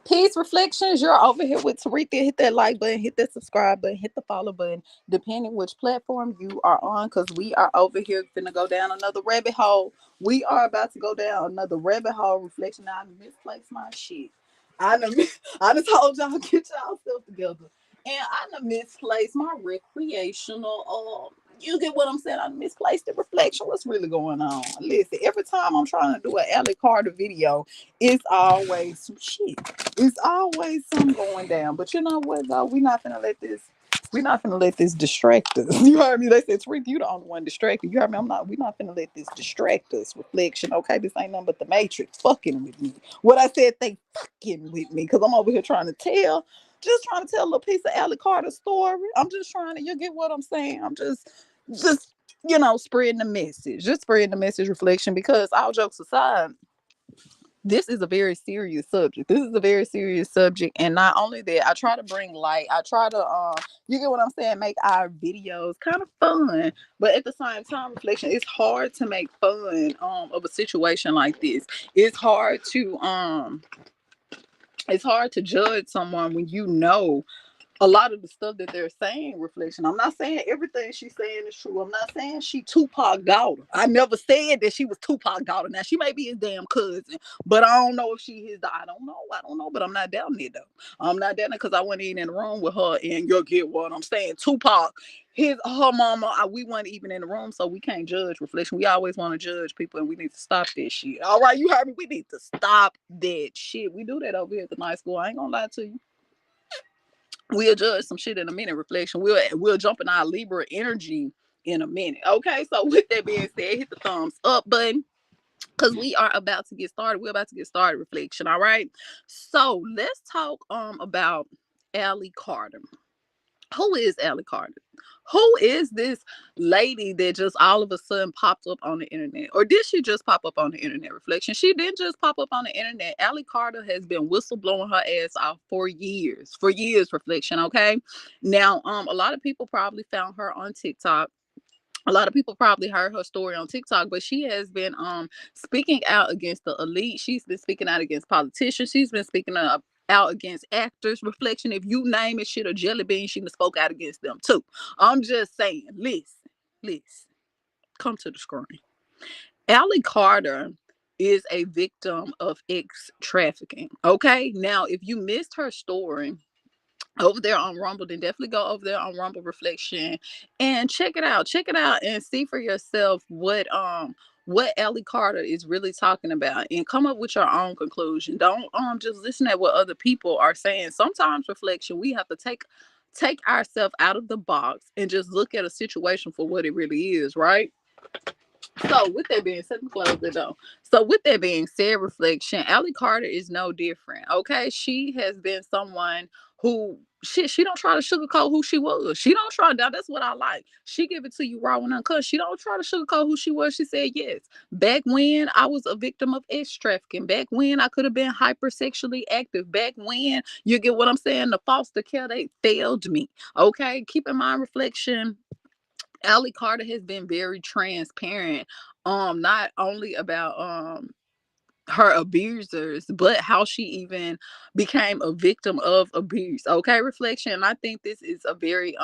Peace reflections. You're over here with Tarika. Hit that like button, hit that subscribe button, hit the follow button, depending which platform you are on, because we are over here finna go down another rabbit hole. We are about to go down another rabbit hole reflection. Now, I misplaced my shit. I done told y'all get y'all stuff together. And I done misplaced my recreational you get what I'm saying? I misplaced the reflection. What's really going on? Listen, every time I'm trying to do an Allie Carter video, it's always some shit. It's always something going down. But you know what though? We're not gonna let this distract us. You heard me? They said, Tariq, you the only one distracted. You heard me? We're not gonna let this distract us. Reflection. Okay, this ain't nothing but the matrix fucking with me. What I said, they fucking with me. Cause I'm over here trying to tell a little piece of Allie Carter's story. I'm just trying to, you get what I'm saying? I'm just spreading the message. Just spreading the message reflection because all jokes aside, this is a very serious subject. This is a very serious subject. And not only that, I try to bring light. I try to you get what I'm saying, make our videos kind of fun. But at the same time, reflection, it's hard to make fun of a situation like this. It's hard to judge someone when you know a lot of the stuff that they're saying. Reflection, I'm not saying everything she's saying is true. I'm not saying she Tupac daughter. I never said that she was Tupac daughter. Now she may be his damn cousin, but I don't know if she his. I don't know, but I'm not down there though. I'm not down there because I went in the room with her, and you'll get what I'm saying. Tupac, her mama, we weren't even in the room, so we can't judge. Reflection, we always want to judge people, and we need to stop that shit. All right, you heard me. We need to stop that shit. We do that over here at the night school. I ain't gonna lie to you. We'll judge some shit in a minute. Reflection, we'll jump in our Libra energy in a minute. Okay, so with that being said, hit the thumbs up button because we are about to get started. We're about to get started. Reflection. All right, so let's talk about Allie Carter. Who is Allie Carter? Who is this lady that just all of a sudden popped up on the internet? Or did she just pop up on the internet? Reflection, she didn't just pop up on the internet. Allie Carter has been whistleblowing her ass off for years. For years, reflection, okay? Now, a lot of people probably found her on TikTok. A lot of people probably heard her story on TikTok, but she has been speaking out against the elite. She's been speaking out against politicians. She's been speaking out against actors. Reflection, if you name it, shit or jelly bean, she done spoke out against them too. I'm just saying, listen, come to the screen. Allie Carter is a victim of ex trafficking. Okay, now if you missed her story over there on Rumble, then definitely go over there on Rumble Reflection and check it out. Check it out and see for yourself what Allie Carter is really talking about and come up with your own conclusion. Don't just listen at what other people are saying. Sometimes reflection, we have to take ourselves out of the box and just look at a situation for what it really is, right? So with that being said, close the door. So with that being said, reflection, Allie Carter is no different. Okay, she has been someone who she don't try to sugarcoat who she was. She don't try. Now that's what I like. She give it to you raw and uncut. She don't try to sugarcoat who she was. She said yes. Back when I was a victim of ex trafficking. Back when I could have been hypersexually active. Back when you get what I'm saying. The foster care they failed me. Okay, keep in mind reflection. Allie Carter has been very transparent, not only about her abusers, but how she even became a victim of abuse. Okay, reflection. I think this is a very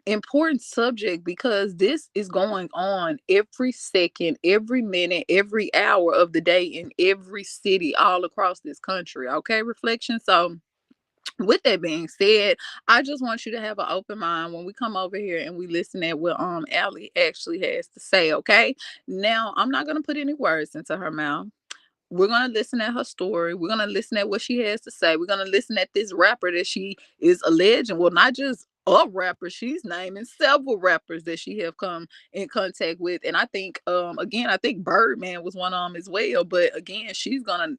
important subject because this is going on every second, every minute, every hour of the day in every city all across this country. Okay, reflection. So with that being said, I just want you to have an open mind when we come over here and we listen at what Allie actually has to say. Okay. Now I'm not gonna put any words into her mouth. We're gonna listen at her story. We're gonna listen at what she has to say. We're gonna listen at this rapper that she is alleging. Well, not just a rapper, she's naming several rappers that she have come in contact with. And I think again, I think Birdman was one of them as well. But again, she's gonna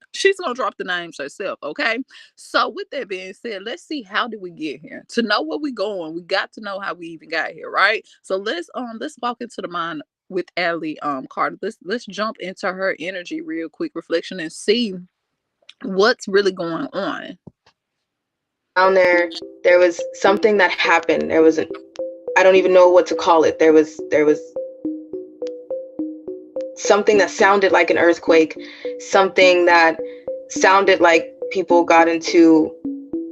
drop the names herself. Okay. So with that being said, let's see how did we get here. To know where we going, we got to know how we even got here, right? So let's walk into the mind with Allie Carter. Let's jump into her energy real quick reflection and see what's really going on. Down there, there was something that happened. There was I don't even know what to call it. There was something that sounded like an earthquake, something that sounded like people got into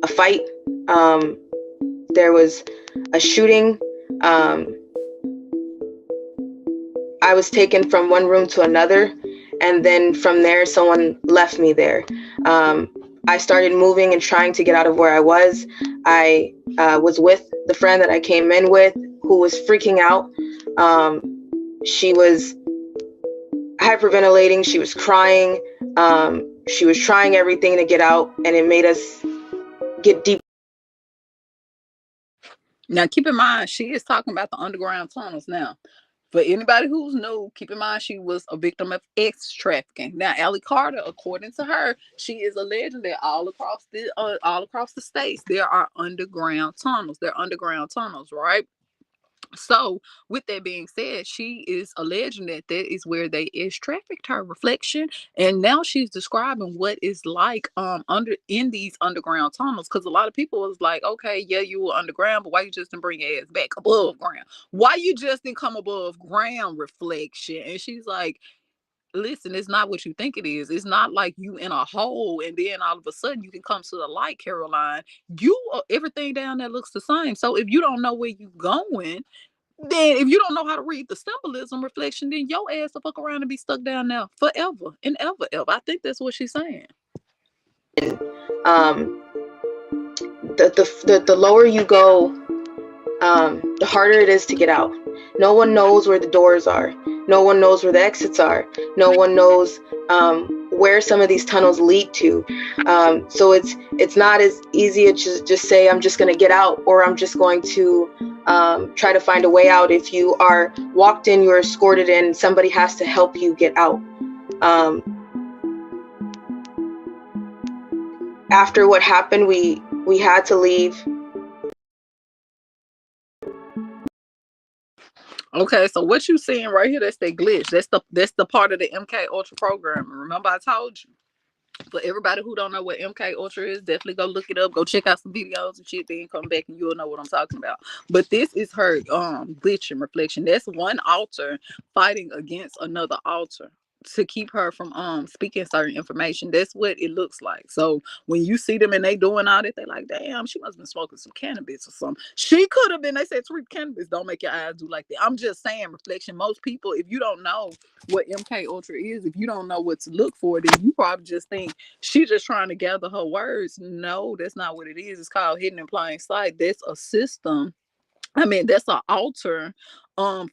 a fight. There was a shooting. I was taken from one room to another, and then from there, someone left me there. I started moving and trying to get out of where I was. I was with the friend that I came in with, who was freaking out. She was hyperventilating. She was crying. She was trying everything to get out, and it made us get deep. Now, keep in mind, she is talking about the underground tunnels now. For anybody who's new, keep in mind she was a victim of X trafficking. Now, Allie Carter, according to her, she is alleging that all across the states there are underground tunnels. They're underground tunnels, right? So, with that being said, she is alleging that that is where they is trafficked her reflection, and now she's describing what it's like under in these underground tunnels. Because a lot of people was like, okay, yeah, you were underground, but why you just didn't bring your ass back above ground? Why you just didn't come above ground, reflection? And she's like, listen, it's not what you think it is. It's not like you in a hole and then all of a sudden you can come to the light, Caroline. You everything down there looks the same. So if you don't know where you going, then if you don't know how to read the symbolism reflection, then your ass will fuck around and be stuck down there forever and ever, ever. I think that's what she's saying. Um, the lower you go, the harder it is to get out. No one knows where the doors are. No one knows where the exits are. No one knows where some of these tunnels lead to. So it's not as easy to just say, I'm just going to get out, or I'm just going to try to find a way out. If you are walked in, you're escorted in, somebody has to help you get out. After what happened, we had to leave. Okay, so what you seeing right here, that's that glitch. That's the part of the MK Ultra program. Remember I told you. For everybody who don't know what MK Ultra is, definitely go look it up. Go check out some videos and shit. Then come back and you'll know what I'm talking about. But this is her glitch and reflection. That's one altar fighting against another altar to keep her from speaking certain information. That's what it looks like. So when you see them and they doing all that, they like, damn, she must have been smoking some cannabis or something. She could have been. They said, Tariq, cannabis don't make your eyes do like that. I'm just saying, reflection. Most people, if you don't know what MK Ultra is, if you don't know what to look for, then you probably just think she just trying to gather her words. No, that's not what it is. It's called hidden in plain sight. That's a system. I mean, that's an altar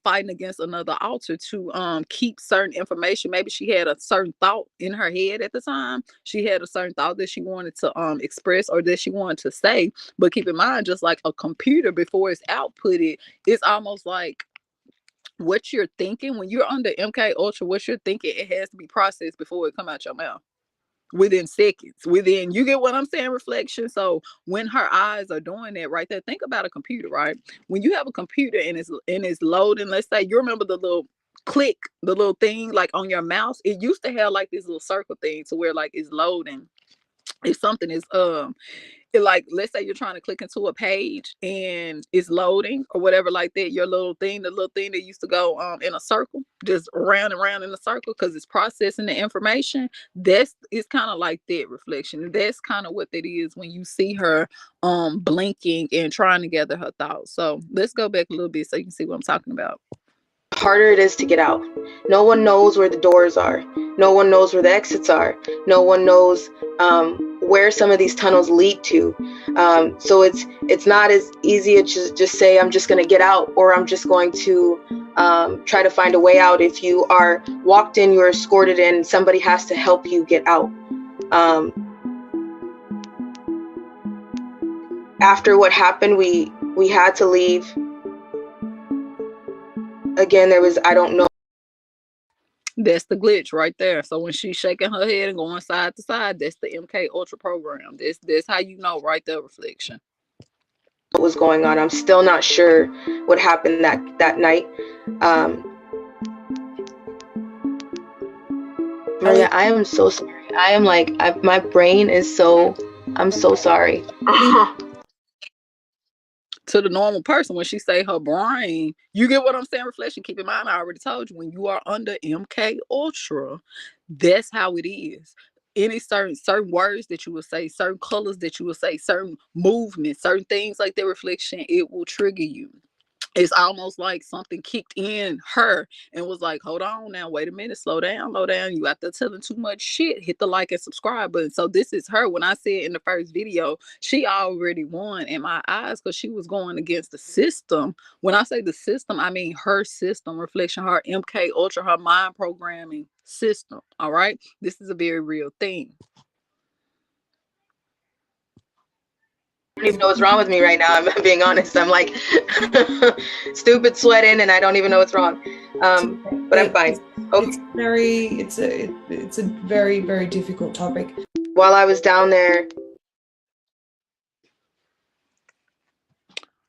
fighting against another altar to keep certain information. Maybe she had a certain thought in her head at the time. She had a certain thought that she wanted to express or that she wanted to say. But keep in mind, just like a computer before it's outputted, it's almost like what you're thinking when you're under MK Ultra, what you're thinking, it has to be processed before it come out your mouth within seconds. Within, you get what I'm saying, reflection. So when her eyes are doing that right there, think about a computer, right? When you have a computer and it's loading, let's say you remember the little click, the little thing like on your mouse, it used to have like this little circle thing to where like it's loading. If something is it, like let's say you're trying to click into a page and it's loading or whatever like that, your little thing, the little thing that used to go in a circle, just around and around in a circle because it's processing the information. That's it's kind of like that, reflection. That's kind of what that is when you see her blinking and trying to gather her thoughts. So let's go back a little bit so you can see what I'm talking about. Harder it is to get out. No one knows where the doors are. No one knows where the exits are. No one knows where some of these tunnels lead to. So it's not as easy to just say, I'm just going to get out, or I'm just going to try to find a way out. If you are walked in, you're escorted in, somebody has to help you get out. After what happened, we had to leave. Again, there was, I don't know. That's the glitch right there. So when she's shaking her head and going side to side, that's the MK Ultra program. That's how you know right there, reflection. What was going on. I'm still not sure what happened that night. Maria, I am so sorry. I am like, my brain is so I'm so sorry. To the normal person, when she say her brain, you get what I'm saying? Reflection. Keep in mind, I already told you, when you are under MK Ultra, that's how it is. Any certain words that you will say, certain colors that you will say, certain movements, certain things like that, reflection, it will trigger you. It's almost like something kicked in her and was like, hold on now, wait a minute, slow down, you out there telling too much shit, hit the like and subscribe button. So this is her. When I said in the first video, she already won in my eyes because she was going against the system. When I say the system, I mean her system, reflection, her MK Ultra, her mind programming system. All right, this is a very real thing. I don't even know what's wrong with me right now. I'm being honest. I'm like stupid sweating and I don't even know what's wrong. But I'm fine. It's a very, very difficult topic. While I was down there.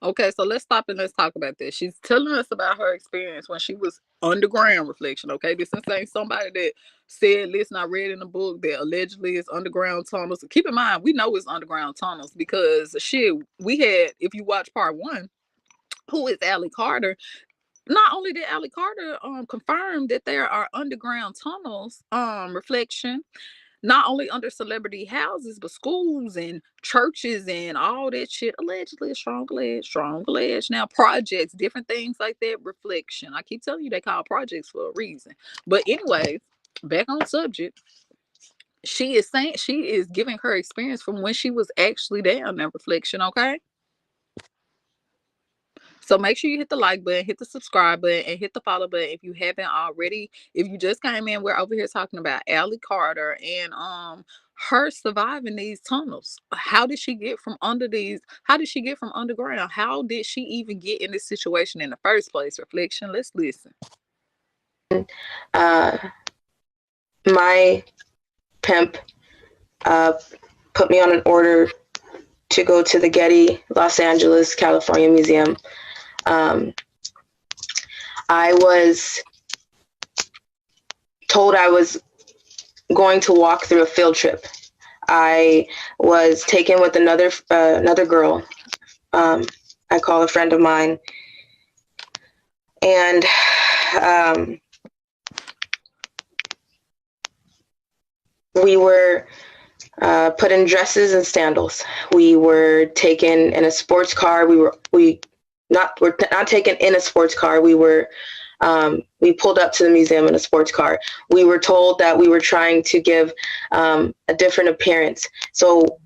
Okay, so let's stop and let's talk about this. She's telling us about her experience when she was underground, reflection. Okay, this ain't somebody that said, listen, I read in the book that allegedly it's underground tunnels. Keep in mind, we know it's underground tunnels because shit, we had, if you watch part 1, who is Allie Carter? Not only did Allie Carter confirm that there are underground tunnels, reflection, not only under celebrity houses, but schools and churches and all that shit. Allegedly, strong alleged. Now, projects, different things like that, reflection. I keep telling you, they call projects for a reason. But anyways, back on subject. She is saying, she is giving her experience from when she was actually down there, reflection, okay? So make sure you hit the like button, hit the subscribe button, and hit the follow button if you haven't already. If you just came in, we're over here talking about Allie Carter and her surviving these tunnels. How did she get from under these? How did she get from underground? How did she even get in this situation in the first place? Reflection. Let's listen. My pimp put me on an order to go to the Getty, Los Angeles, California Museum. I was told I was going to walk through a field trip. I was taken with another girl. I call a friend of mine, and we were put in dresses and sandals. We were taken in a sports car. We're not taken in a sports car. We pulled up to the museum in a sports car. We were told that we were trying to give a different appearance. So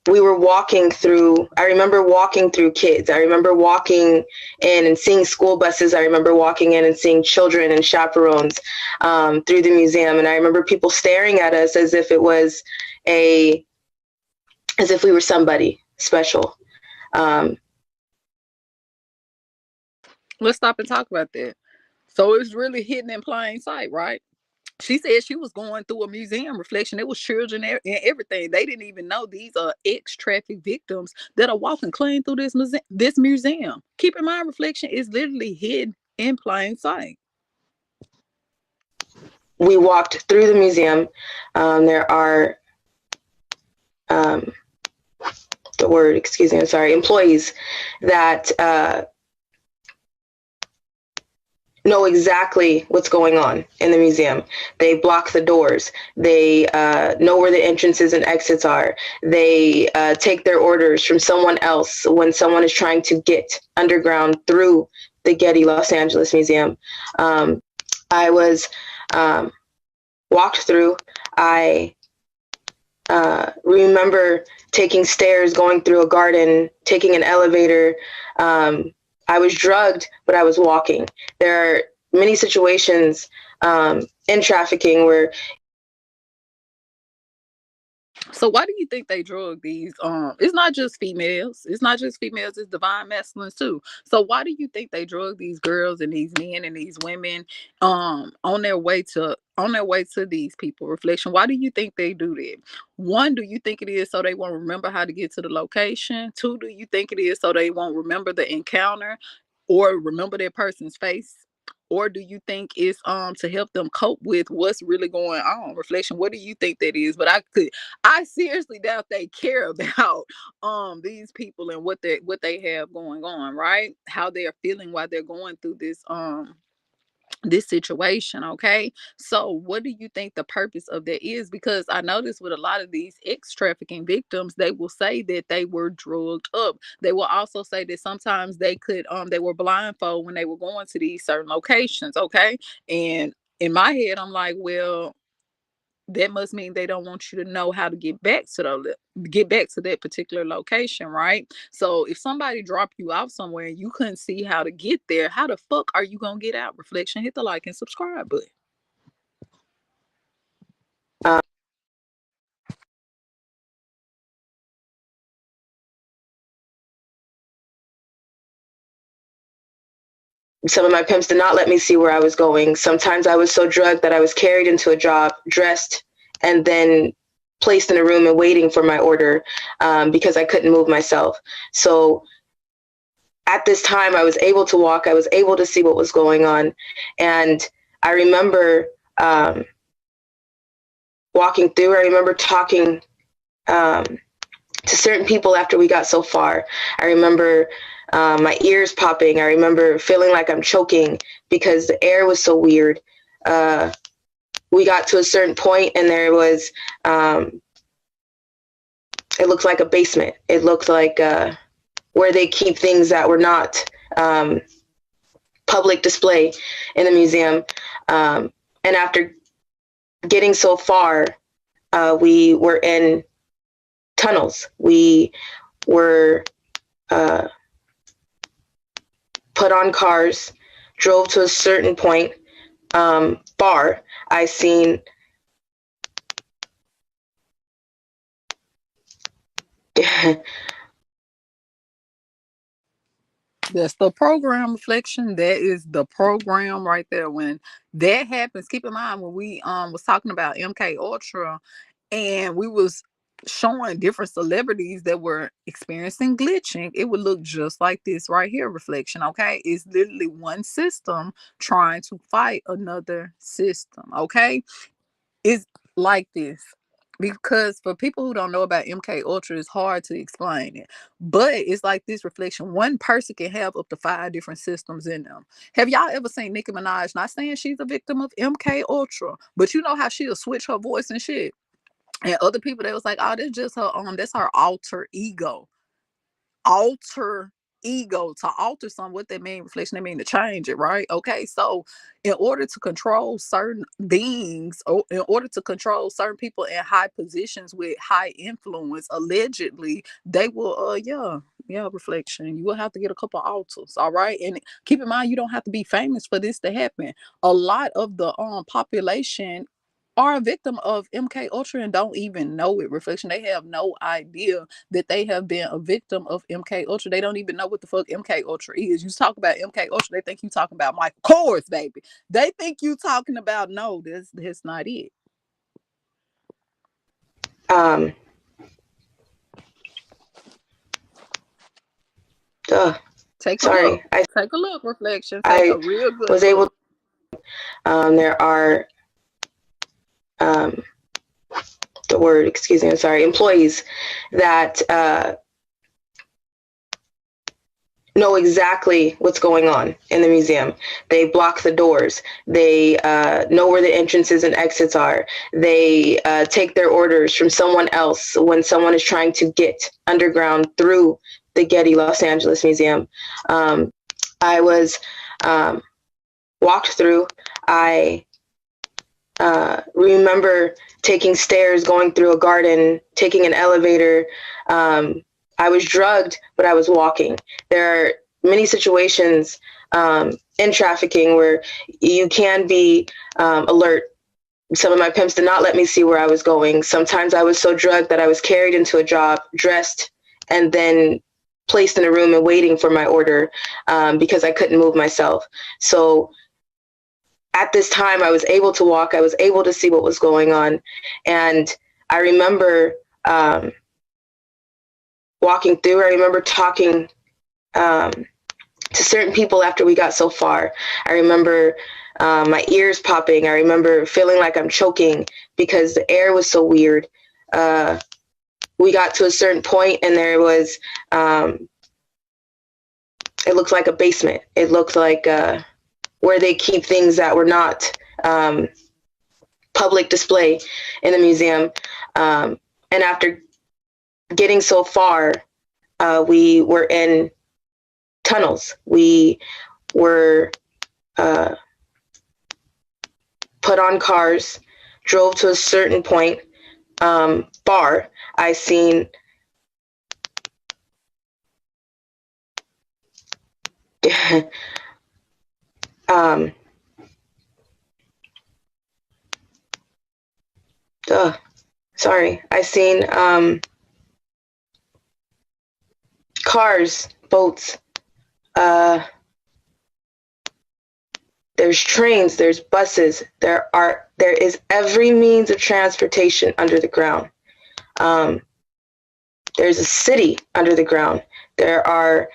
we were walking through, I remember walking through kids. I remember walking in and seeing school buses. I remember walking in and seeing children and chaperones through the museum. And I remember people staring at us as if it was as if we were somebody special. Let's stop and talk about that. So it's really hidden in plain sight, right? She said she was going through a museum, reflection. It was children and everything. They didn't even know these are ex-traffic victims that are walking clean through this museum. Keep in mind, reflection is literally hidden in plain sight. We walked through the museum. There are employees that know exactly what's going on in the museum. They block the doors. They know where the entrances and exits are. They take their orders from someone else when someone is trying to get underground through the Getty Los Angeles Museum. I was walked through. I remember taking stairs, going through a garden, taking an elevator. I was drugged, but I was walking. There are many situations in trafficking where. So why do you think they drug these? It's not just females. It's divine masculines too. So why do you think they drug these girls and these men and these women on their way to these people? Reflection. Why do you think they do that? 1, do you think it is so they won't remember how to get to the location? 2, do you think it is so they won't remember the encounter or remember that person's face? or do you think it's to help them cope with what's really going on? Reflection, what do you think that is? But I seriously doubt they care about these people and what they have going on, right? How they're feeling while they're going through this situation. Okay, so what do you think the purpose of that is? Because I noticed with a lot of these ex trafficking victims, they will say that they were drugged up. They will also say that sometimes they were blindfold when they were going to these certain locations. Okay, and in my head I'm like, well, that must mean they don't want you to know how to get back to that particular location, right? So if somebody dropped you off somewhere and you couldn't see how to get there, how the fuck are you gonna get out? Reflection, hit the like and subscribe button. Some of my pimps did not let me see where I was going. Sometimes I was so drugged that I was carried into a job, dressed, and then placed in a room and waiting for my order because I couldn't move myself. So at this time, I was able to walk. I was able to see what was going on. And I remember walking through. I remember talking to certain people after we got so far. I remember my ears popping. I remember feeling like I'm choking because the air was so weird. We got to a certain point and there was, it looked like a basement. It looked like where they keep things that were not public display in the museum. And after getting so far, we were in tunnels. We were put on cars, drove to a certain point, bar. I seen That's the program. Reflection. That is the program right there. When that happens, keep in mind when we was talking about MK Ultra and we was showing different celebrities that were experiencing glitching, it would look just like this right here. Reflection. Okay, it's literally one system trying to fight another system. Okay, it's like this. Because for people who don't know about MK Ultra, it's hard to explain it. But it's like this. Reflection. One person can have up to 5 different systems in them. Have y'all ever seen Nicki Minaj? Not saying she's a victim of MK Ultra, but you know how she'll switch her voice and shit. And other people, they was like, oh, that's just her that's her alter ego. Alter ego. To alter something, what they mean? Reflection, they mean to change it, right? Okay, so in order to control certain beings, or in order to control certain people in high positions with high influence, allegedly they will reflection, you will have to get a couple altars. All right, and keep in mind, you don't have to be famous for this to happen. A lot of the population are a victim of MK Ultra and don't even know it. Reflection, they have no idea that they have been a victim of MK Ultra. They don't even know what the fuck MK Ultra is. You talk about MK Ultra, they think you talking about Michael Kors, baby. They think you talking about, no, that's not it. Take a look, reflection. Take a real good was look. Able there are the word, excuse me, I'm sorry, employees that know exactly what's going on in the museum. They block the doors. They know where the entrances and exits are. They take their orders from someone else when someone is trying to get underground through the Getty Los Angeles Museum. I was walked through. I remember taking stairs, going through a garden, taking an elevator. I was drugged, but I was walking. There are many situations in trafficking where you can be alert. Some of my pimps did not let me see where I was going. Sometimes I was so drugged that I was carried into a job, dressed, and then placed in a room and waiting for my order because I couldn't move myself. So at this time, I was able to walk. I was able to see what was going on. And I remember walking through. I remember talking to to certain people after we got so far. I remember my ears popping. I remember feeling like I'm choking because the air was so weird. We got to a certain point and there was, it looked like a basement. It looked like where they keep things that were not public display in the museum. And after getting so far, we were in tunnels. We were put on cars, drove to a certain point, bar. I seen I seen cars, boats, there's trains, there's buses, there is every means of transportation under the ground. There's a city under the ground. There's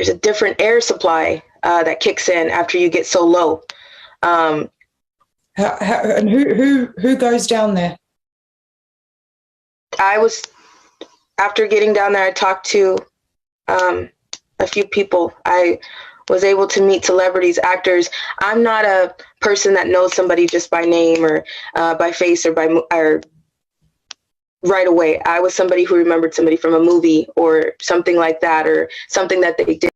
a different air supply that kicks in after you get so low. And who goes down there? After getting down there, I talked to a few people. I was able to meet celebrities, actors. I'm not a person that knows somebody just by name or by face or right away. I was somebody who remembered somebody from a movie or something like that, or something that they did.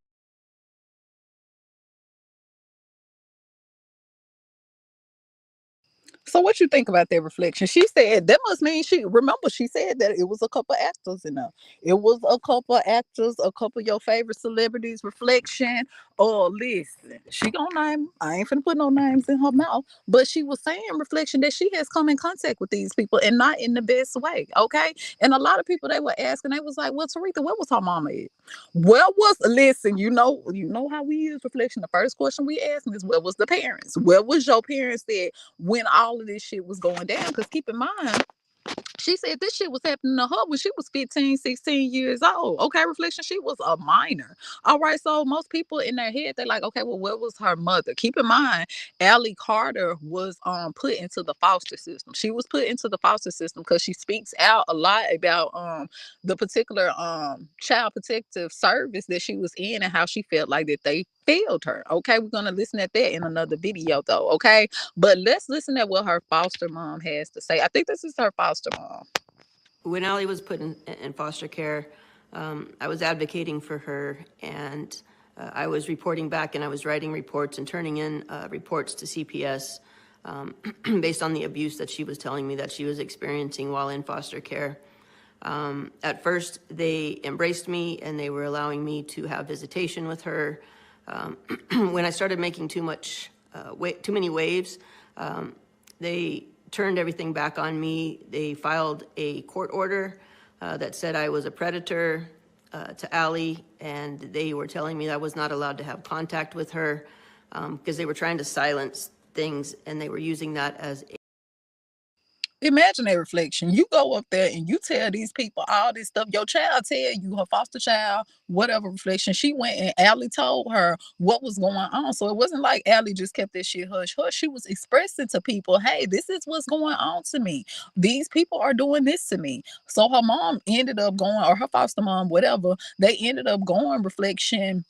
So what you think about that reflection? She said that must mean she said that it was a couple actors in there. It was a couple actors, a couple of your favorite celebrities reflection. Oh, listen, she gonna name, I ain't finna put no names in her mouth, but she was saying reflection that she has come in contact with these people and not in the best way. Okay. And a lot of people they were asking, they was like, well, Taretha, where was her mama at? Listen, you know how we use reflection. The first question we ask is, where was the parents? Where was your parents at when all of this shit was going down? Because keep in mind, she said this shit was happening to her when she was 15, 16 years old. Okay, reflection, she was a minor. All right, so most people in their head, they're like, okay, well, where was her mother? Keep in mind, Allie Carter was put into the foster system. She was put into the foster system because she speaks out a lot about the particular child protective service that she was in and how she felt like that they failed her. Okay, we're gonna listen at that in another video though. Okay, but let's listen at what her foster mom has to say. I think this is her foster mom. When Allie was put in foster care, I was advocating for her, and I was reporting back, and I was writing reports and turning in reports to CPS based on the abuse that she was telling me that she was experiencing while in foster care. At first, they embraced me, and they were allowing me to have visitation with her. When I started making too many waves, they turned everything back on me. They filed a court order that said I was a predator to Allie, and they were telling me that I was not allowed to have contact with her because they were trying to silence things, and they were using that as a Imagine a reflection. You go up there and you tell these people all this stuff. Your child tell you, her foster child, whatever reflection. She went and Allie told her what was going on. So it wasn't like Allie just kept this shit hush hush. She was expressing to people, hey, this is what's going on to me. These people are doing this to me. So her mom ended up going, or her foster mom, whatever, they ended up going reflection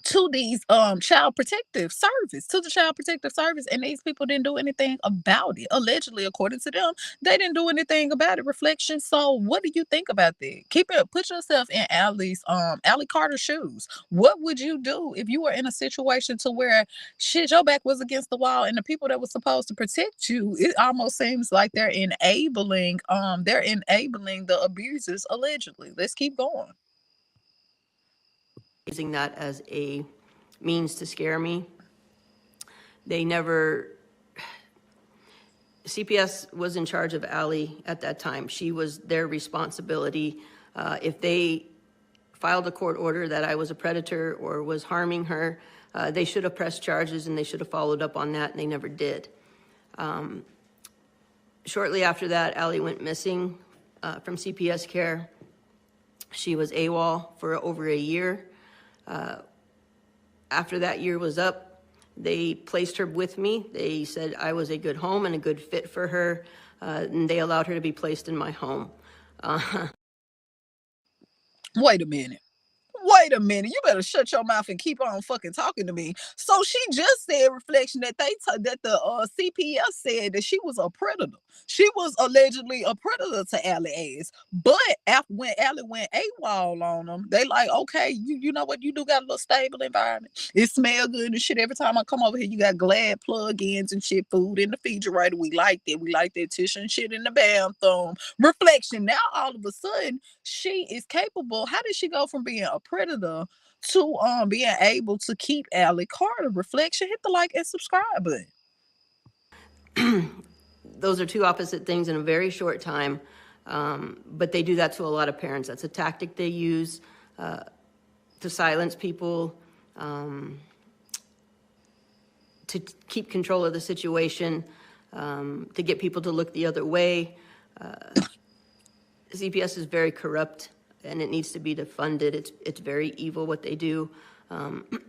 to these child protective service, to the child protective service, and these people didn't do anything about it. Allegedly, according to them, they didn't do anything about it. Reflection. So what do you think about that? Put yourself in Allie Carter's shoes. What would you do if you were in a situation to where shit, your back was against the wall and the people that were supposed to protect you, it almost seems like they're enabling the abusers allegedly. Let's keep going. using that as a means to scare me. CPS was in charge of Allie at that time. She was their responsibility. If they filed a court order that I was a predator or was harming her, they should have pressed charges and they should have followed up on that, and they never did. Shortly after that, Allie went missing from CPS care. She was AWOL for over a year. After that year was up, they placed her with me. They said I was a good home and a good fit for her, and they allowed her to be placed in my home. Wait a minute. Wait a minute. You better shut your mouth and keep on fucking talking to me. So she just said, Reflection, that that the CPS said that she was a predator. She was allegedly a predator to Allie ass. But after when Allie went AWOL on them, they like, okay, you know what? You do got a little stable environment. It smell good and shit. Every time I come over here, you got Glad plug-ins and shit, food in the refrigerator. We like that. We like that tissue and shit in the bathroom. Reflection. Now all of a sudden, she is capable. How did she go from being a predator to being able to keep Allie Carter? Reflection, hit the like and subscribe button. Those are two opposite things in a very short time, but they do that to a lot of parents. That's a tactic they use to silence people, to keep control of the situation, to get people to look the other way. CPS is very corrupt, and it needs to be defunded. It's very evil what they do.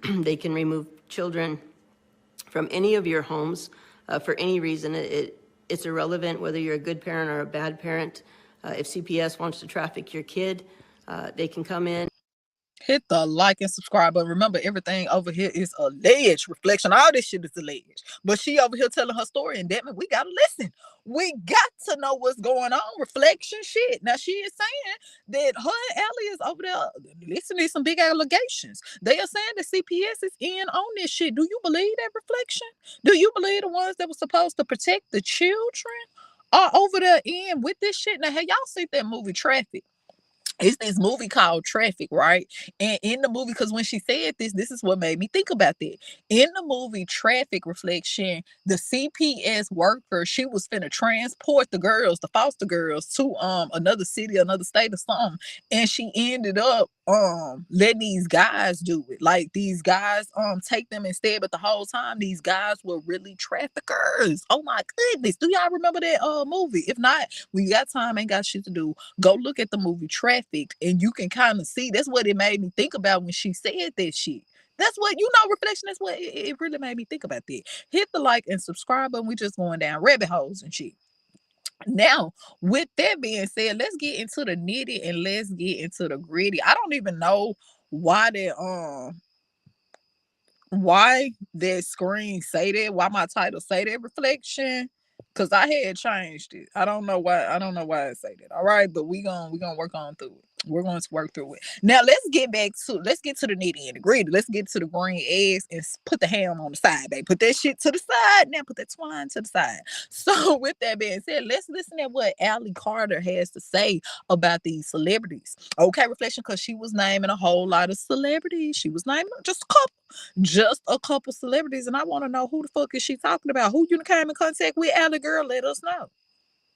They can remove children from any of your homes for any reason. It's irrelevant whether you're a good parent or a bad parent. If CPS wants to traffic your kid, they can come in. Hit the like and subscribe button. Remember, everything over here is alleged. Reflection, all this shit is alleged. But she over here telling her story, and damn it, we gotta listen. We got to know what's going on. Reflection shit. Now she is saying that her and Allie is over there listening to some big allegations. They are saying that CPS is in on this shit. Do you believe that, Reflection? Do you believe the ones that were supposed to protect the children are over there in with this shit? Now, have y'all seen that movie Traffic? It's this movie called Traffic, right? And in the movie, because when she said this is what made me think about that. In the movie Traffic, Reflection, the CPS worker, she was finna transport the girls, the foster girls, to another city, another state or something. And she ended up letting these guys do it. Like these guys take them instead, but the whole time these guys were really traffickers. Oh my goodness. Do y'all remember that movie? If not, when you got time, ain't got shit to do, go look at the movie Traffic, and you can kind of see. That's what it made me think about when she said that shit. That's what, Reflection, that's what it really made me think about that. Hit the like and subscribe button. We just going down rabbit holes and shit. Now, with that being said, let's get into the nitty and let's get into the gritty. I don't even know why that screen say that, why my title say that, Reflection, because I had changed it. I don't know why it say that. All right, but we gonna work on through it. We're going to work through it. Now let's get to the nitty and the gritty. Let's get to the green eggs and put the ham on the side, babe. Put that shit to the side. Now put that twine to the side. So with that being said, let's listen at what Allie Carter has to say about these celebrities. Okay, Reflection, because she was naming a whole lot of celebrities. She was naming just a couple celebrities, and I want to know who the fuck is she talking about? Who you came in contact with? Allie girl, let us know.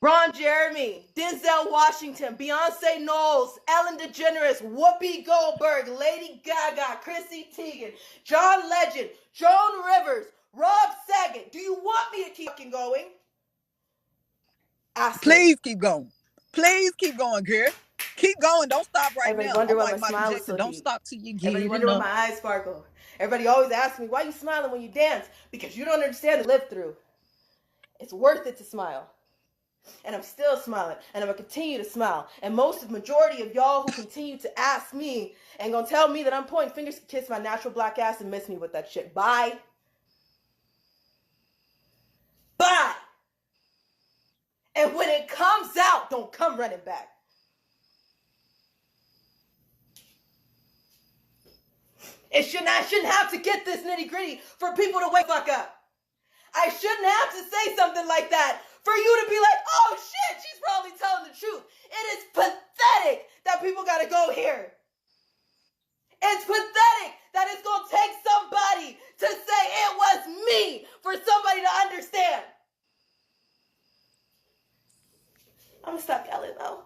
Ron Jeremy, Denzel Washington, Beyonce Knowles, Ellen DeGeneres, Whoopi Goldberg, Lady Gaga, Chrissy Teigen, John Legend, Joan Rivers, Rob Saget. Do you want me to keep fucking going? Please keep going. Please keep going, girl. Keep going. Don't stop right Everybody now. wonder why like my smile is so don't deep. stop till you get Everybody it. wonder why my eyes sparkle. Everybody always asks me, why are you smiling when you dance? Because you don't understand the live through. It's worth it to smile. And I'm still smiling, and I'm gonna continue to smile. And majority of y'all who continue to ask me and gonna tell me that I'm pointing fingers to kiss my natural black ass and miss me with that shit. Bye. Bye. And when it comes out, don't come running back. I shouldn't have to get this nitty gritty for people to wake fuck up. I shouldn't have to say something like that for you to be like, oh shit, she's probably telling the truth. It is pathetic that people gotta go here. It's pathetic that it's gonna take somebody to say it was me for somebody to understand. I'm gonna stop yelling though.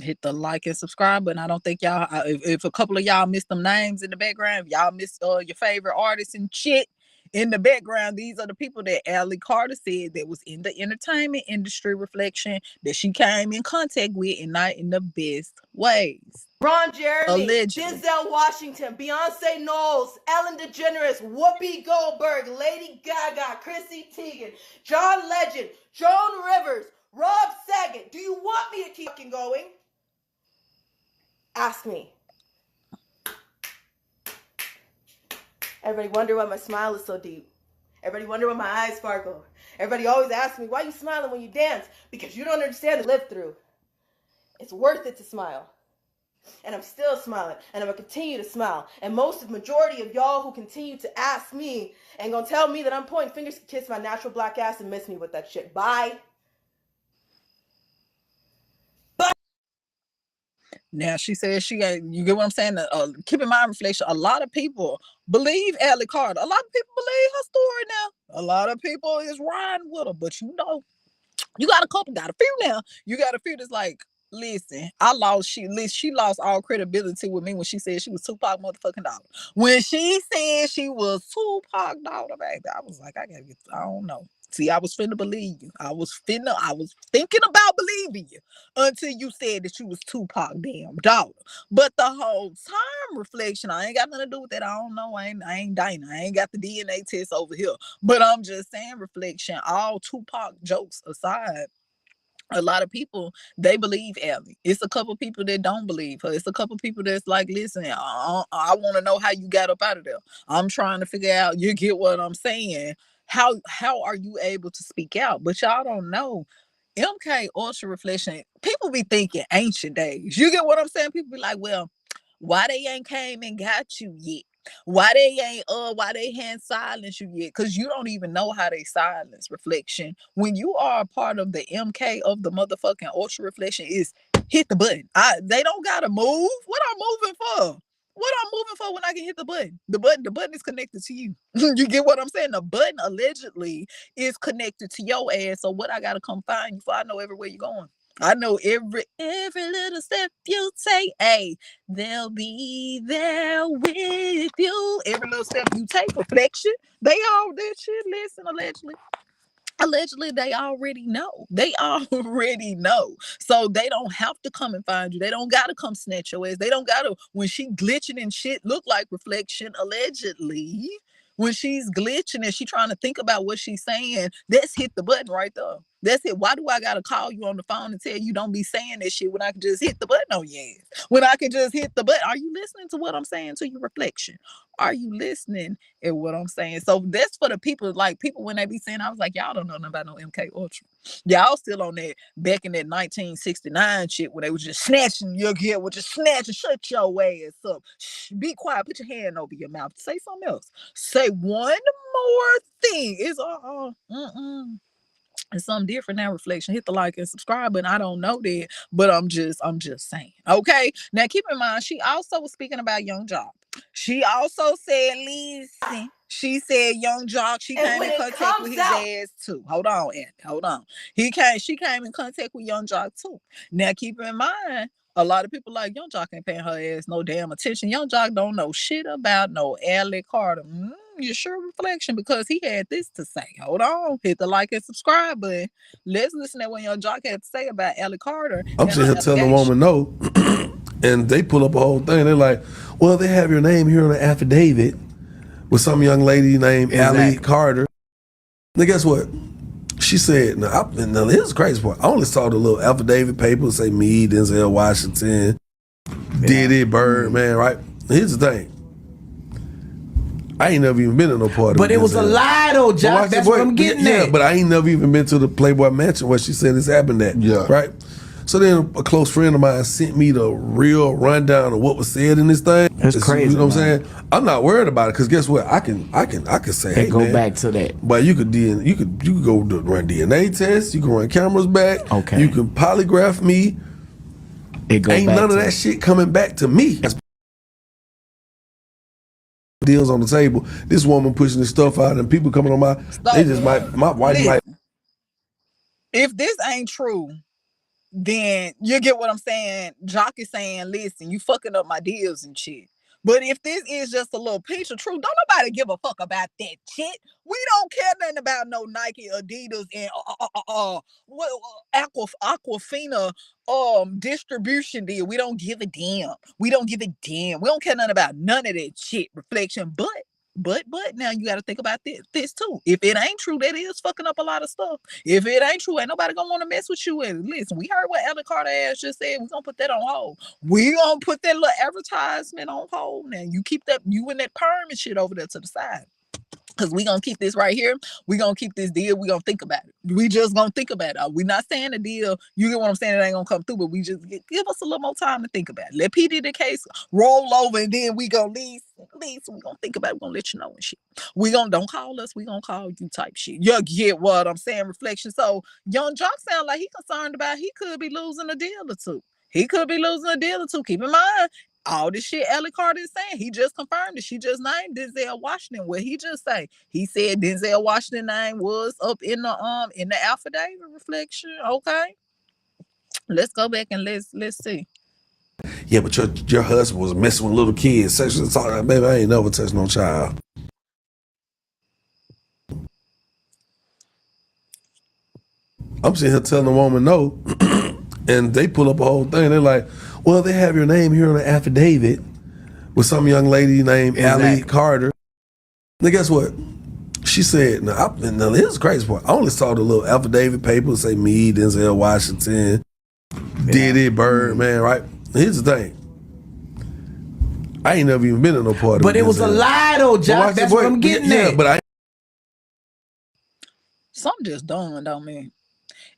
Hit the like and subscribe button. I don't think y'all, if a couple of y'all missed them names in the background, if y'all missed your favorite artists and shit, In the background, these are the people that Allie Carter said that was in the entertainment industry, Reflection, that she came in contact with, and not in the best ways. Ron Jeremy, Allegedly. Denzel Washington, Beyonce Knowles, Ellen DeGeneres, Whoopi Goldberg, Lady Gaga, Chrissy Teigen, John Legend, Joan Rivers, Rob Saget. Do you want me to keep fucking going? Ask me. Everybody wonder why my smile is so deep. Everybody wonder why my eyes sparkle. Everybody always asks me, why you smiling when you dance? Because you don't understand the live through. It's worth it to smile. And I'm still smiling, and I'm gonna continue to smile. And most of the majority of y'all who continue to ask me and gonna tell me that I'm pointing fingers to kiss my natural black ass and miss me with that shit. Bye. Now she says she ain't, you get what I'm saying? Keep in mind, Reflection, a lot of people believe Allie Carter. A lot of people believe her story now. A lot of people is riding with her, but you know, you got a couple, got a few now. You got a few that's like, listen, she lost all credibility with me when she said she was Tupac motherfucking daughter. When she said she was Tupac daughter, baby, I was like, I don't know. See, I was finna believe you. I was thinking about believing you until you said that you was Tupac damn daughter. But the whole time, Reflection, I ain't got nothing to do with that. I don't know. I ain't Dinah. I ain't got the DNA test over here. But I'm just saying, Reflection, all Tupac jokes aside, a lot of people, they believe Allie. It's a couple people that don't believe her. It's a couple people that's like, listen, I want to know how you got up out of there. I'm trying to figure out, you get what I'm saying? How are you able to speak out? But y'all don't know. MK Ultra, Reflection, people be thinking ancient days. You get what I'm saying? People be like, well, why they ain't came and got you yet? Why they hadn't silenced you yet? Because you don't even know how they silence, Reflection. When you are a part of the MK of the motherfucking Ultra, Reflection, is hit the button. They don't gotta move. What I'm moving for? What I'm moving for when I can hit the button? The button is connected to you. You get what I'm saying? The button allegedly is connected to your ass. So what I gotta come find you for? I know everywhere you're going. I know every little step you take, hey, they'll be there with you. Every little step you take, Reflection, they all that shit. Listen, allegedly they already know. They already know. So they don't have to come and find you. They don't gotta come snatch your ass. They don't gotta, when she glitching and shit look like Reflection, allegedly, when she's glitching and she trying to think about what she's saying, that's hit the button right there. That's it. Why do I gotta call you on the phone and tell you don't be saying this shit when I can just hit the button on your ass? When I can just hit the button. Are you listening to what I'm saying to your Reflection? Are you listening at what I'm saying? So that's for the people, like people when they be saying, I was like, y'all don't know nothing about no MK Ultra. Y'all still on that back in that 1969 shit where they was just snatching your gear, with just snatching, shut your ass up. Shh, be quiet, put your hand over your mouth. Say something else. Say one more thing. It's it's something different now, Reflection. Hit the like and subscribe button. I don't know that, but I'm just saying. Okay. Now keep in mind, she also was speaking about Young Jock. She also said, listen, she said Young Jock, she came in contact with his ass too. Hold on, Andy. Hold on. She came in contact with Young Jock too. Now keep in mind, a lot of people like Young Jock ain't paying her ass no damn attention. Young Jock don't know shit about no Allie Carter. You sure, Reflection, because he had this to say. Hold on, hit the like and subscribe button. Let's listen to what Young Jock had to say about Allie Carter. I'm sitting here telling the woman no, and they pull up a whole thing. They're like, well, they have your name here on the affidavit with some young lady named Allie Carter. Now guess what? She said, now here's the crazy part. I only saw the little affidavit paper say me, Denzel Washington, Diddy, Birdman, right? Here's the thing. I ain't never even been to no party. But it was a lie though, Jock. That's what I'm getting at. Yeah, but I ain't never even been to the Playboy Mansion where she said this happened at. Yeah. Right? So then a close friend of mine sent me the real rundown of what was said in this thing. That's crazy. You know what I'm saying? I'm not worried about it because guess what? I can say, hey, go man, back to that. But you could go run DNA tests, you can run cameras back, okay. You can polygraph me. Ain't none of that shit coming back to me. Deals on the table. This woman pushing this stuff out, and people coming on my wife might. If this ain't true, then you get what I'm saying. Jock is saying, listen, you fucking up my deals and shit. But if this is just a little piece of truth, don't nobody give a fuck about that shit. We don't care nothing about no Nike, Adidas, and what Aquafina distribution deal. We don't give a damn. We don't give a damn. We don't care nothing about none of that shit. Reflection, but now you got to think about this too. If it ain't true, that is fucking up a lot of stuff. If it ain't true, ain't nobody gonna want to mess with you. And listen, we heard what Ellen Carter ass just said. We're gonna put that on hold. We gonna put that little advertisement on hold. Now you keep that, you and that perm and shit over there to the side. Because we going to keep this right here. We going to keep this deal. We going to think about it. We just going to think about it. We not saying the deal. You get what I'm saying? It ain't going to come through. But we just give us a little more time to think about it. Let PD the case roll over. And then we going to leave. We going to think about it. We going to let you know and shit. We going to, don't call us. We going to call you type shit. You get what I'm saying? Reflection. So Young Jock sound like he concerned about he could be losing a deal or two. He could be losing a deal or two. Keep in mind, all this shit Ellie Carter is saying, he just confirmed it. She just named Denzel Washington. What he just say? He said Denzel Washington name was up in the affidavit. Reflection. Okay. Let's go back and let's see. Yeah, but your husband was messing with little kids. Sexual assault. Baby, I ain't never touched no child. I'm sitting here telling the woman no, and they pull up a whole thing. They're like, well, they have your name here on the affidavit with some young lady named Allie Carter. Now, guess what? She said, now here's the crazy part. I only saw the little affidavit paper say me, Denzel Washington, Diddy, Birdman, right? Here's the thing. I ain't never even been in no party. But it was a lie, though, Jock. That's what I'm getting at. But something just dawned on me.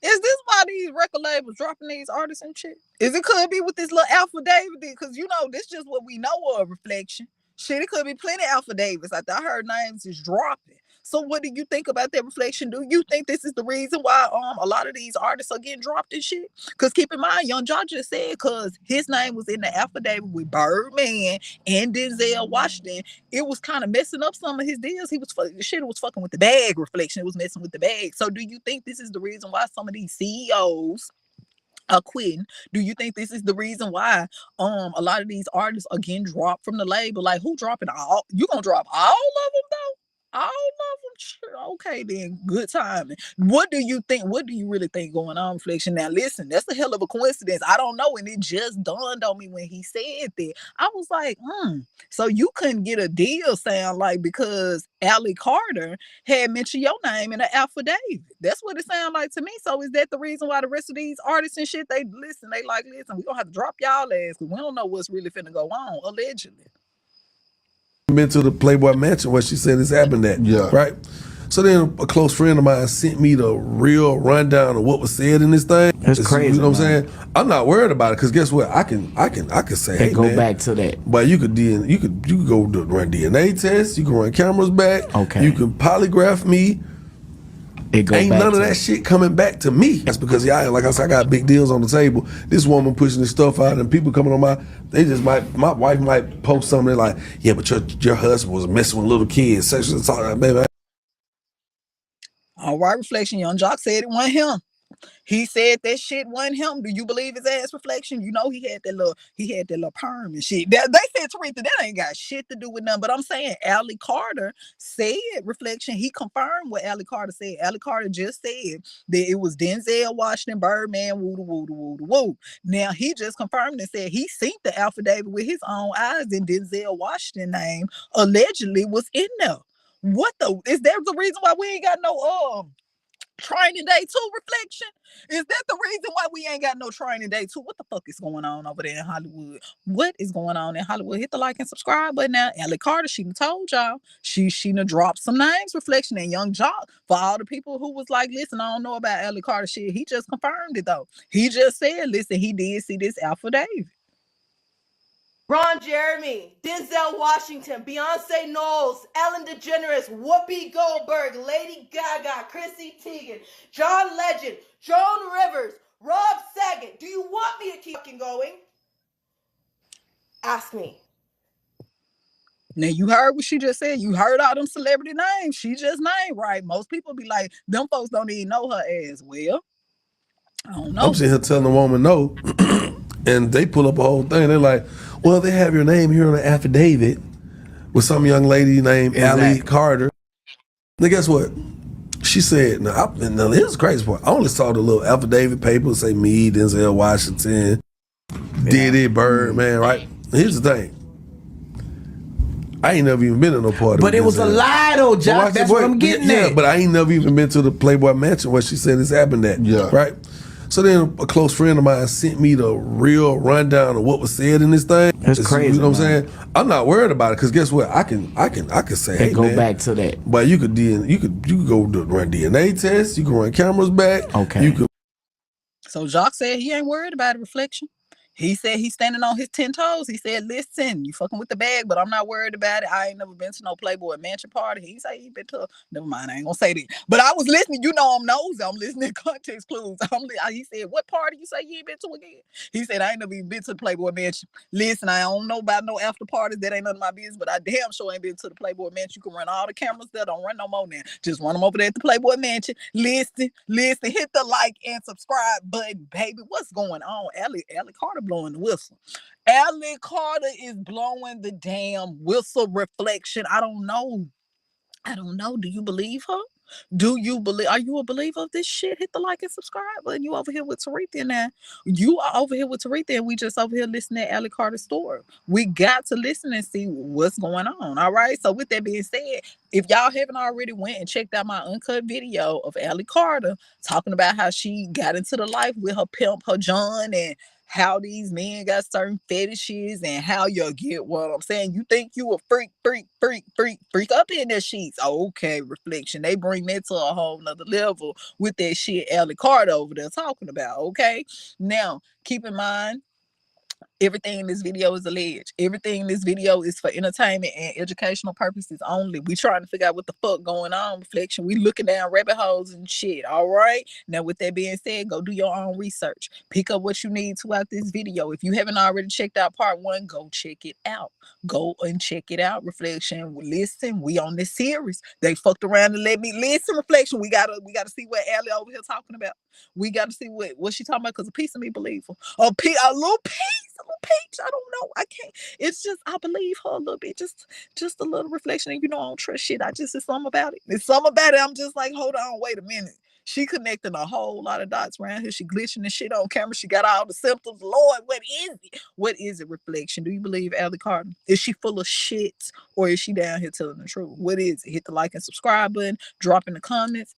Is this why these record labels dropping these artists and shit? Is it could be with this little affidavit? Because, you know, this just what we know of. Reflection. Shit, it could be plenty of affidavits. I heard names is dropping. So what do you think about that? Reflection? Do you think this is the reason why a lot of these artists are getting dropped and shit? Because keep in mind, Young Jock just said because his name was in the affidavit with Birdman and Denzel Washington, it was kind of messing up some of his deals. The shit was fucking with the bag. Reflection, it was messing with the bag. So do you think this is the reason why some of these CEOs are quitting? Do you think this is the reason why a lot of these artists are getting dropped from the label? Like, who dropping all? You gonna drop all of them though? All of them? Sure. Okay, then. Good timing. What do you think? What do you really think going on, Reflection? Now, listen, that's a hell of a coincidence. I don't know. And it just dawned on me when he said that. I was like, so you couldn't get a deal, sound like, because Allie Carter had mentioned your name in an affidavit. That's what it sounded like to me. So is that the reason why the rest of these artists and shit, they listen, we're going to have to drop y'all ass because we don't know what's really finna go on, allegedly. Been to the Playboy Mansion where she said this happened at. Yeah. Right? So then a close friend of mine sent me the real rundown of what was said in this thing. That's crazy. You know what I'm saying? I'm not worried about it because guess what? I can say, hey, go man, back to that. But you could go run DNA tests, you can run cameras back, okay. You can polygraph me. Ain't none of that shit coming back to me. That's because like I said, I got big deals on the table. This woman pushing this stuff out, and people coming on my wife might post something like, yeah, but your husband was messing with little kids, sexual assault, baby. All right, Reflection. Young Jock said it wasn't him. He said that shit wasn't him. Do you believe his ass? Reflection? You know he had that little perm and shit. They said, Taretha, that ain't got shit to do with nothing. But I'm saying Allie Carter said, Reflection, he confirmed what Allie Carter said. Allie Carter just said that it was Denzel Washington, Birdman, woo. Now he just confirmed and said he seen the affidavit with his own eyes, and Denzel Washington name allegedly was in there. What is that the reason why we ain't got no training day 2? Reflection? Is that the reason why we ain't got no training day 2? What the fuck is going on over there in Hollywood? What is going on in Hollywood? Hit the like and subscribe button now. Allie Carter, she done told y'all. She done dropped some names, Reflection, and Young Jock. For all the people who was like, listen, I don't know about Allie Carter shit. He just confirmed it though. He just said, listen, he did see this affidavit. Ron Jeremy, Denzel Washington, Beyonce Knowles, Ellen DeGeneres, Whoopi Goldberg, Lady Gaga, Chrissy Teigen, John Legend, Joan Rivers, Rob Saget. Do you want me to keep going? Ask me. Now you heard what she just said. You heard all them celebrity names she just named, right? Most people be like, them folks don't even know her as well. I don't know. I'm sitting here telling the woman no. And they pull up a whole thing. They're like, well, they have your name here on an affidavit with some young lady named Allie Carter. Now, guess what? She said, now here's the crazy part. I only saw the little affidavit paper say me, Denzel Washington, Diddy, Birdman, right? Here's the thing. I ain't never even been to no party. But it was a lie though, Jock. That's what I'm getting at. Yeah, but I ain't never even been to the Playboy Mansion where she said this happened at. Yeah. Right? So then a close friend of mine sent me the real rundown of what was said in this thing. That's crazy. You know what I'm saying? I'm not worried about it because guess what? I can say, hey, go man, back to that. But you could go run DNA tests. You can run cameras back. Okay. You could. So Jacques said he ain't worried about it, Reflection. He said he's standing on his 10 toes. He said, listen, you fucking with the bag, but I'm not worried about it. I ain't never been to no Playboy Mansion party. He said he been to, never mind, I ain't gonna say that. But I was listening, you know I'm nosy. I'm listening to context clues. He said, what party you say you ain't been to again? He said, I ain't never even been to the Playboy Mansion. Listen, I don't know about no after parties. That ain't none of my business, but I damn sure ain't been to the Playboy Mansion. You can run all the cameras there. Don't run no more now. Just run them over there at the Playboy Mansion. Listen, hit the like and subscribe button, baby. What's going on? Allie Carter blowing the whistle. Allie Carter is blowing the damn whistle, Reflection. I don't know. Do you believe her? Are you a believer of this shit? Hit the like and subscribe button. You over here with Taretha now. You are over here with Taretha and we just over here listening to Allie Carter's story. We got to listen and see what's going on. All right. So with that being said, if y'all haven't already went and checked out my uncut video of Allie Carter talking about how she got into the life with her pimp, her John, and how these men got certain fetishes and how you get what I'm saying. You think you a freak up in their sheets. Okay, Reflection. They bring that to a whole nother level with that shit Allie Carter over there talking about. Okay. Now, keep in mind, everything in this video is alleged. Everything in this video is for entertainment and educational purposes only. We trying to figure out what the fuck going on, Reflection. We looking down rabbit holes and shit. All right. Now, with that being said, go do your own research. Pick up what you need to out this video. If you haven't already checked out part 1, go check it out. Go and check it out, Reflection. Listen, we on this series. They fucked around and let me listen, Reflection. We gotta see what Allie over here talking about. We gotta see what she talking about because a piece of me believe her. A little peach. I don't know. I can't. It's just I believe her a little bit. Just a little Reflection. And you know I don't trust shit. It's something about it. It's something about it. I'm just like, hold on, wait a minute. She connecting a whole lot of dots around here. She glitching and shit on camera. She got all the symptoms. Lord, what is it? What is it, Reflection? Do you believe Allie Carter? Is she full of shit or is she down here telling the truth? What is it? Hit the like and subscribe button. Drop in the comments.